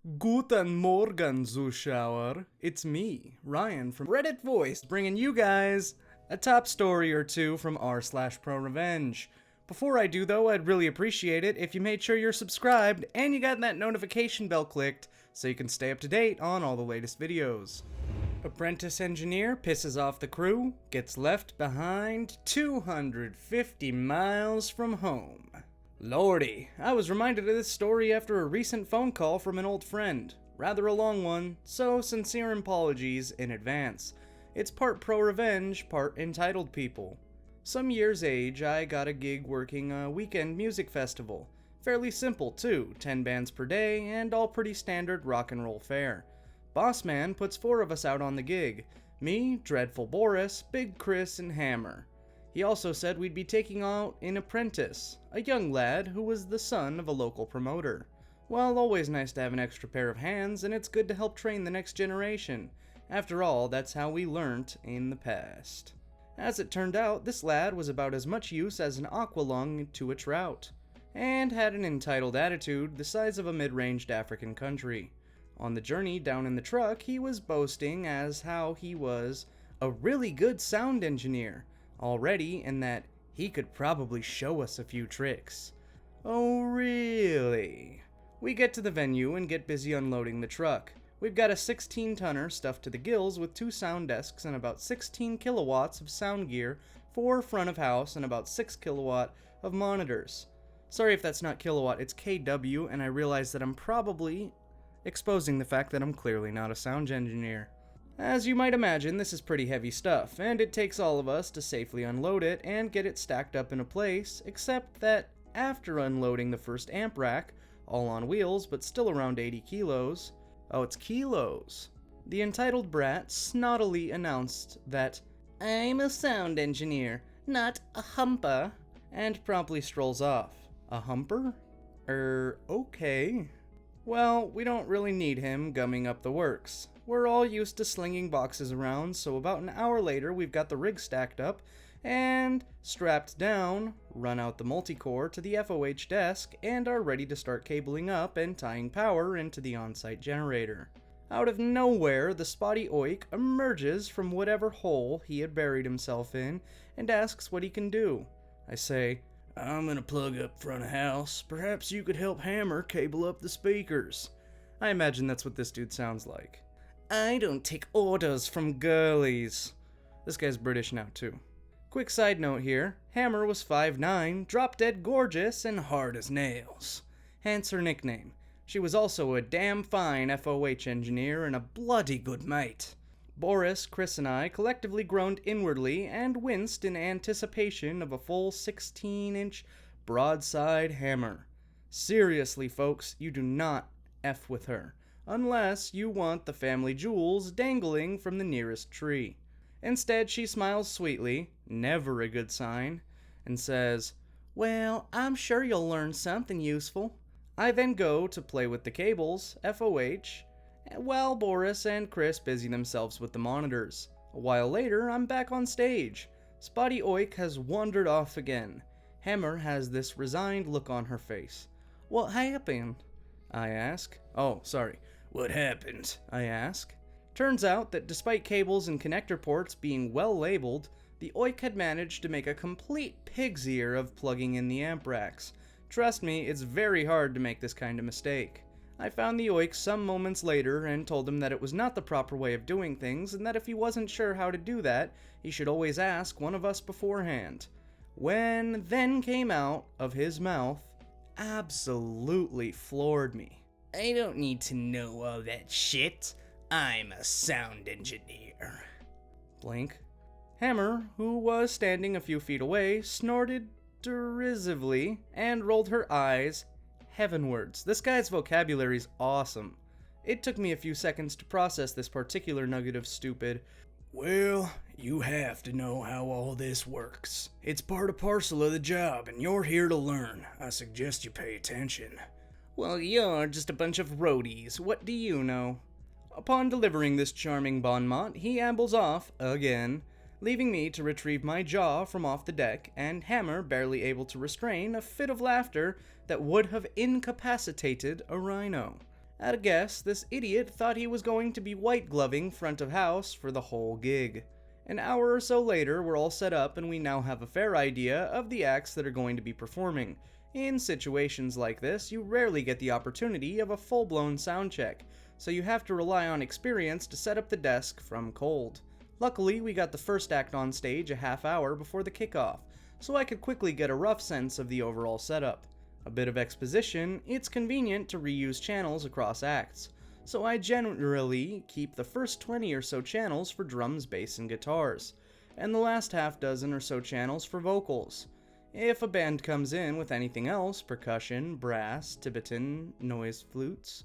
Guten Morgen, Zuschauer. It's me, Ryan from Reddit Voice, bringing you guys a top story or two from r/ProRevenge. Before I do though, I'd really appreciate it if you made sure you're subscribed and you got that notification bell clicked so you can stay up to date on all the latest videos. Apprentice engineer pisses off the crew, gets left behind 250 miles from home. Lordy, I was reminded of this story after a recent phone call from an old friend. Rather a long one, so sincere apologies in advance. It's part ProRevenge, part entitled people. Some years age, I got a gig working a weekend music festival. Fairly simple too, 10 bands per day, and all pretty standard rock and roll fare. Boss man puts 4 of us out on the gig. Me, Dreadful Boris, Big Chris, and Hammer. He also said we'd be taking out an apprentice, a young lad who was the son of a local promoter. Well, always nice to have an extra pair of hands, and it's good to help train the next generation. After all, that's how we learnt in the past. As it turned out, this lad was about as much use as an aqualung to a trout, and had an entitled attitude the size of a mid-ranged African country. On the journey down in the truck, he was boasting as how he was a really good sound engineer already, and that he could probably show us a few tricks. Oh really? We get to the venue and get busy unloading the truck. We've got a 16-tonner stuffed to the gills with 2 sound desks and about 16 kilowatts of sound gear, 4 front of house, and about 6 kilowatt of monitors. Sorry if that's not kilowatt, it's kW, and I realize that I'm probably exposing the fact that I'm clearly not a sound engineer. As you might imagine, this is pretty heavy stuff, and it takes all of us to safely unload it and get it stacked up in a place, except that after unloading the first amp rack, all on wheels but still around 80 kilos, oh, it's kilos, the entitled brat snottily announced that I'm a sound engineer, not a humper, and promptly strolls off. A humper? Okay. Well, we don't really need him gumming up the works. We're all used to slinging boxes around, so about an hour later we've got the rig stacked up and strapped down, run out the multi-core to the FOH desk, and are ready to start cabling up and tying power into the on-site generator. Out of nowhere, the spotty oik emerges from whatever hole he had buried himself in and asks what he can do. I say, I'm gonna plug up front of house. Perhaps you could help Hammer cable up the speakers. I imagine that's what this dude sounds like. I don't take orders from girlies. This guy's British now too. Quick side note here, Hammer was 5'9", drop-dead gorgeous, and hard as nails. Hence her nickname. She was also a damn fine FOH engineer and a bloody good mate. Boris, Chris, and I collectively groaned inwardly and winced in anticipation of a full 16-inch broadside hammer. Seriously, folks, you do not F with her, unless you want the family jewels dangling from the nearest tree. Instead, she smiles sweetly, never a good sign, and says, well, I'm sure you'll learn something useful. I then go to play with the cables, FOH, while Boris and Chris busy themselves with the monitors. A while later, I'm back on stage. Spotty Oik has wandered off again. Hammer has this resigned look on her face. What happened? I ask. Oh, sorry. What happened? I ask. Turns out that despite cables and connector ports being well labeled, the Oik had managed to make a complete pig's ear of plugging in the amp racks. Trust me, it's very hard to make this kind of mistake. I found the Oik some moments later and told him that it was not the proper way of doing things, and that if he wasn't sure how to do that, he should always ask one of us beforehand. When then came out of his mouth absolutely floored me. I don't need to know all that shit. I'm a sound engineer. Blink. Hammer, who was standing a few feet away, snorted derisively and rolled her eyes heavenwards. This guy's vocabulary's awesome. It took me a few seconds to process this particular nugget of stupid. Well, you have to know how all this works. It's part and parcel of the job, and you're here to learn. I suggest you pay attention. Well, you're just a bunch of roadies. What do you know? Upon delivering this charming bon mot, he ambles off again, leaving me to retrieve my jaw from off the deck, and Hammer barely able to restrain a fit of laughter that would have incapacitated a rhino. At a guess, this idiot thought he was going to be white gloving front of house for the whole gig. An hour or so later, we're all set up and we now have a fair idea of the acts that are going to be performing. In situations like this, you rarely get the opportunity of a full-blown sound check, so you have to rely on experience to set up the desk from cold. Luckily, we got the first act on stage a half hour before the kickoff, so I could quickly get a rough sense of the overall setup. A bit of exposition, it's convenient to reuse channels across acts, so I generally keep the first 20 or so channels for drums, bass, and guitars, and the last half dozen or so channels for vocals. If a band comes in with anything else, percussion, brass, Tibetan, nose flutes,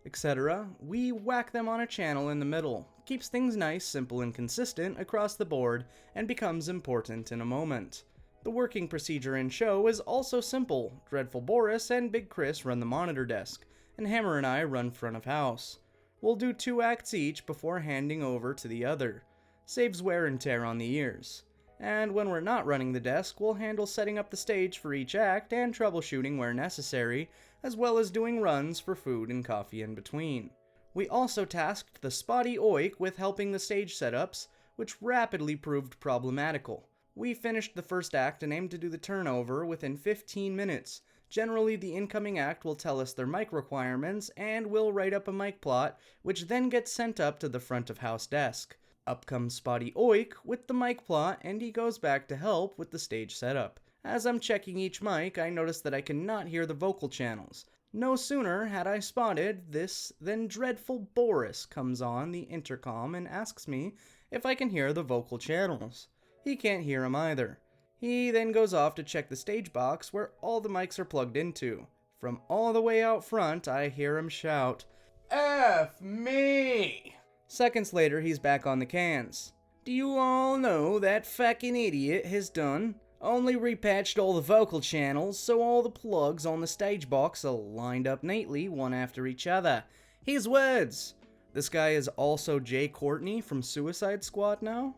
etc., we whack them on a channel in the middle. Keeps things nice, simple, and consistent across the board, and becomes important in a moment. The working procedure in show is also simple. Dreadful Boris and Big Chris run the monitor desk, and Hammer and I run front of house. We'll do 2 acts each before handing over to the other. Saves wear and tear on the ears. And when we're not running the desk, we'll handle setting up the stage for each act and troubleshooting where necessary, as well as doing runs for food and coffee in between. We also tasked the spotty oik with helping the stage setups, which rapidly proved problematical. We finished the first act and aimed to do the turnover within 15 minutes. Generally, the incoming act will tell us their mic requirements, and we'll write up a mic plot, which then gets sent up to the front of house desk. Up comes Spotty Oik with the mic plot, and he goes back to help with the stage setup. As I'm checking each mic, I notice that I cannot hear the vocal channels. No sooner had I spotted this than Dreadful Boris comes on the intercom and asks me if I can hear the vocal channels. He can't hear him either. He then goes off to check the stage box where all the mics are plugged into. From all the way out front, I hear him shout, "F me!" Seconds later, he's back on the cans. "Do you all know that fucking idiot has done? Only repatched all the vocal channels so all the plugs on the stage box are lined up neatly one after each other. His words." This guy is also Jay Courtney from Suicide Squad now?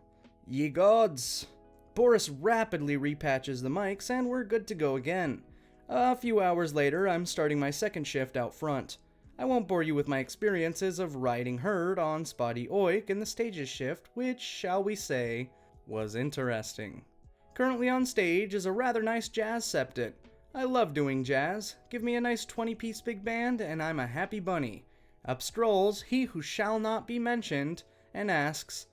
Ye gods. Boris rapidly repatches the mics and we're good to go again. A few hours later, I'm starting my second shift out front. I won't bore you with my experiences of riding herd on Spotty Oik in the stages shift, which, shall we say, was interesting. Currently on stage is a rather nice jazz septet. I love doing jazz. Give me a nice 20-piece big band and I'm a happy bunny. Up strolls he who shall not be mentioned and asks,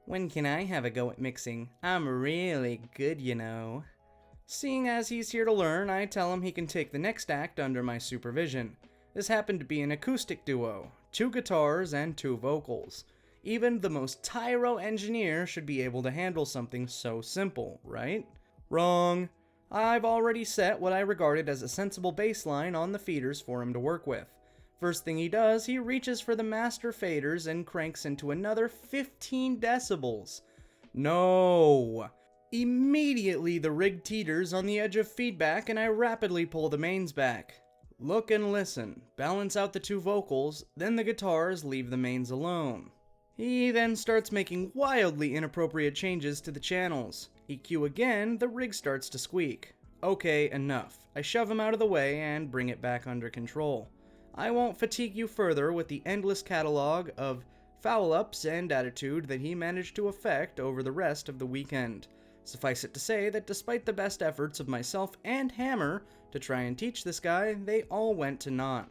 "When can I have a go at mixing? I'm really good, you know." Seeing as he's here to learn, I tell him he can take the next act under my supervision. This happened to be an acoustic duo, 2 guitars and 2 vocals. Even the most tyro engineer should be able to handle something so simple, right? Wrong. I've already set what I regarded as a sensible baseline on the feeders for him to work with. First thing he does, he reaches for the master faders and cranks into another 15 decibels. No! Immediately the rig teeters on the edge of feedback and I rapidly pull the mains back. Look and listen, balance out the 2 vocals, then the guitars leave the mains alone. He then starts making wildly inappropriate changes to the channels. EQ again, the rig starts to squeak. Okay, enough. I shove him out of the way and bring it back under control. I won't fatigue you further with the endless catalog of foul-ups and attitude that he managed to effect over the rest of the weekend. Suffice it to say that despite the best efforts of myself and Hammer to try and teach this guy, they all went to naught.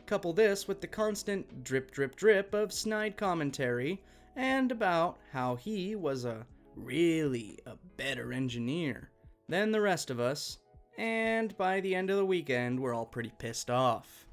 Couple this with the constant drip drip drip of snide commentary and about how he was really a better engineer than the rest of us, and by the end of the weekend we're all pretty pissed off.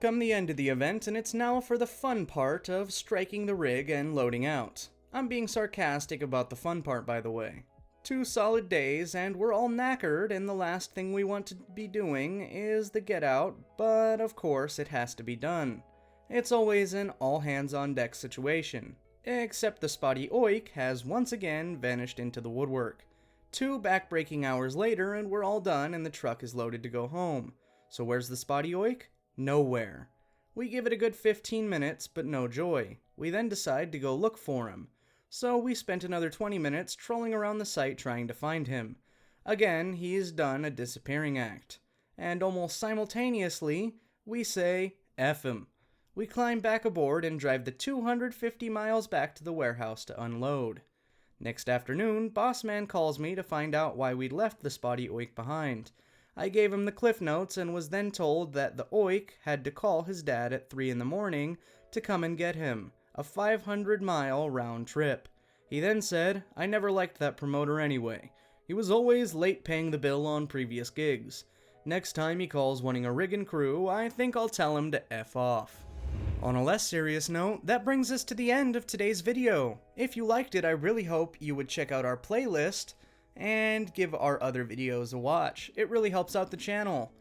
Come the end of the event, and it's now for the fun part of striking the rig and loading out. I'm being sarcastic about the fun part, by the way. 2 solid days, and we're all knackered, and the last thing we want to be doing is the get out, but of course it has to be done. It's always an all-hands-on-deck situation, except the Spotty Oik has once again vanished into the woodwork. 2 back-breaking hours later, and we're all done, and the truck is loaded to go home. So where's the Spotty Oik? Nowhere. We give it a good 15 minutes, but no joy. We then decide to go look for him. So we spent another 20 minutes trolling around the site trying to find him. Again, he's done a disappearing act. And almost simultaneously, We say, F him. We climb back aboard and drive the 250 miles back to the warehouse to unload. Next afternoon, Boss Man calls me to find out why we'd left the spotty oik behind. I gave him the cliff notes and was then told that the oik had to call his dad at 3 in the morning to come and get him, a 500-mile round trip. He then said, I never liked that promoter anyway. He was always late paying the bill on previous gigs. Next time he calls wanting a rig and crew, I think I'll tell him to F off. On a less serious note, that brings us to the end of today's video. If you liked it, I really hope you would check out our playlist and give our other videos a watch. It really helps out the channel.